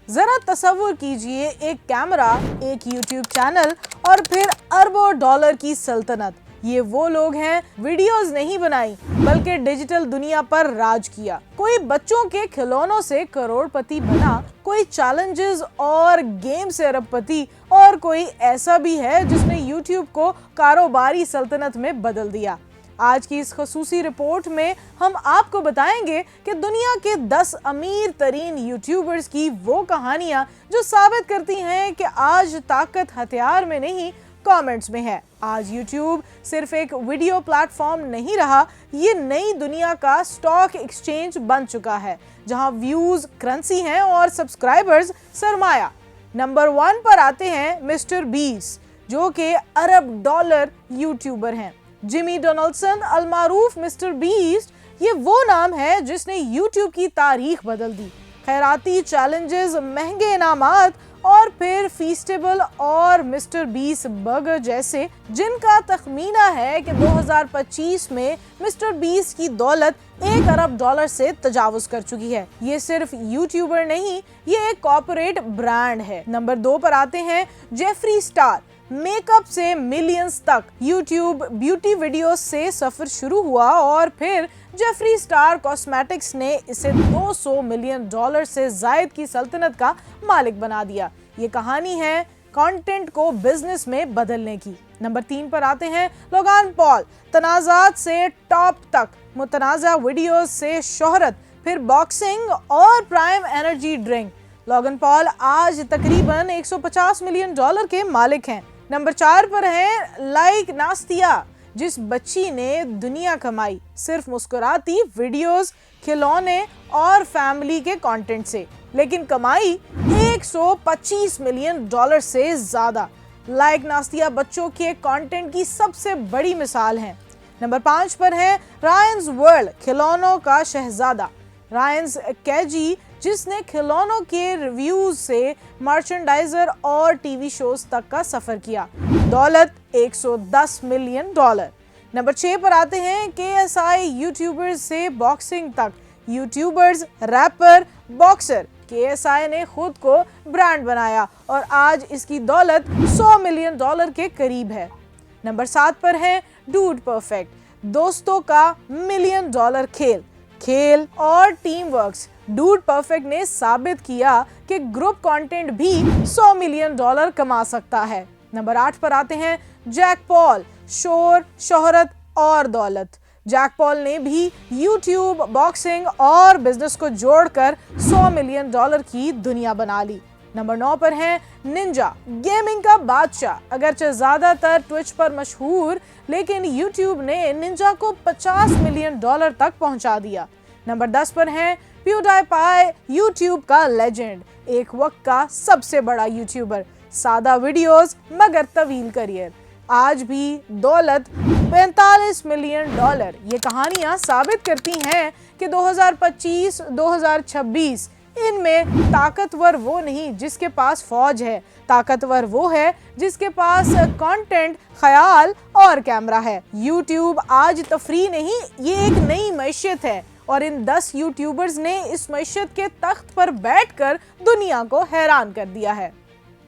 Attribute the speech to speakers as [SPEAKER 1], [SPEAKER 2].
[SPEAKER 1] जरा तसव्वुर कीजिए, एक कैमरा, एक यूट्यूब चैनल और फिर अरबों डॉलर की सल्तनत। ये वो लोग हैं, वीडियोस नहीं बनाई बल्कि डिजिटल दुनिया पर राज किया। कोई बच्चों के खिलौनों से करोड़पति बना, कोई चैलेंजेस और गेम से अरबपति, और कोई ऐसा भी है जिसने यूट्यूब को कारोबारी सल्तनत में बदल दिया। आज की इस खसूसी रिपोर्ट में हम आपको बताएंगे कि दुनिया के 10 अमीर तरीन यूट्यूबर्स की वो कहानियां जो साबित करती हैं कि आज ताकत हथियार में नहीं, कमेंट्स में है। आज यूट्यूब सिर्फ एक वीडियो प्लेटफॉर्म नहीं रहा, ये नई दुनिया का स्टॉक एक्सचेंज बन चुका है, जहां व्यूज करेंसी हैं और सब्सक्राइबर्स सरमाया। नंबर 1 पर आते हैं मिस्टर बीस्ट, जो कि अरब डॉलर यूट्यूबर हैं। जिमी डोनाल्डसन अलमारूफ मिस्टर बीस्ट, ये वो नाम है जिसने यूट्यूब की तारीख बदल दी। खैराती चैलेंजेस, महंगे इनामात और फिर फीस्टेबल और मिस्टर बीस्ट बर्गर जैसे, जिनका तखमीना है कि 2025 में मिस्टर बीस्ट की दौलत 1 अरब डॉलर से तजावुज कर चुकी है। ये सिर्फ यूट्यूबर नहीं, ये एक कॉर्पोरेट ब्रांड है। नंबर 2 पर आते हैं जेफरी स्टार। मेकअप से मिलियंस तक, यूट्यूब ब्यूटी वीडियोस से सफर शुरू हुआ और फिर जेफरी स्टार कॉस्मेटिक्स ने इसे 200 मिलियन डॉलर से जायद की सल्तनत का मालिक बना दिया। ये कहानी है कंटेंट को बिजनेस में बदलने की। नंबर 3 पर आते हैं लोगान पॉल। तनाज़ात से टॉप तक, मुतनाज़ा वीडियोस से शोहरत, फिर बॉक्सिंग और prime energy drink, Logan Paul आज तकरीबन 150 मिलियन डॉलर के मालिक हैं। नंबर 4 पर है लाइक नास्तिया, जिस बच्ची ने दुनिया कमाई सिर्फ मुस्कुराती वीडियोस, खिलौने और फैमिली के कंटेंट से, लेकिन कमाई 125 मिलियन डॉलर से ज्यादा। लाइक नास्तिया बच्चों के कंटेंट की सबसे बड़ी मिसाल है। नंबर 5 पर है रायंस वर्ल्ड, खिलौनों का शहजादा। रायंस कैजी, जिसने खिलौनों के रिव्यूज से मर्चेंडाइजर और टीवी शोज तक का सफर किया। दौलत 110 मिलियन डॉलर। नंबर 6 पर आते हैं KSI, यूट्यूबर्स से बॉक्सिंग तक, यूट्यूबर्स, रैपर, बॉक्सर। KSI ने खुद को ब्रांड बनाया और आज इसकी दौलत 100 मिलियन डॉलर के करीब है। नंबर 7 पर है डूड परफेक्ट, दोस्तों का मिलियन डॉलर खेल और टीम वर्क्स। डूड परफेक्ट ने साबित किया कि ग्रुप कंटेंट भी 100 मिलियन डॉलर कमा सकता है। नंबर 8 पर आते हैं जैक पॉल, शोर, शोहरत और दौलत। जैक पॉल ने भी यूट्यूब, बॉक्सिंग और बिजनेस को जोड़कर 100 मिलियन डॉलर की दुनिया बना ली। नंबर 9 पर है निंजा, गेमिंग का बादशाह। अगरचे ज्यादातर ट्विच पर मशहूर, लेकिन यूट्यूब ने निंजा को 50 मिलियन डॉलर तक पहुंचा दिया। नंबर 10 पर है प्यूडाईपाई, यूट्यूब का लेजेंड, एक वक्त का सबसे बड़ा यूट्यूबर। सादा वीडियोस मगर तवील करियर, आज भी दौलत 45 मिलियन डॉलर। ये कहानियां साबित करती हैं कि 2025-2026 इनमें ताकतवर वो नहीं जिसके पास फौज है, ताकतवर वो है जिसके पास कंटेंट, ख्याल और कैमरा है। यूट्यूब आज तफरी नहीं, ये एक नई मैशियत है और इन 10 यूट्यूबर्स ने इस मैशियत के तख्त पर बैठकर दुनिया को हैरान कर दिया है।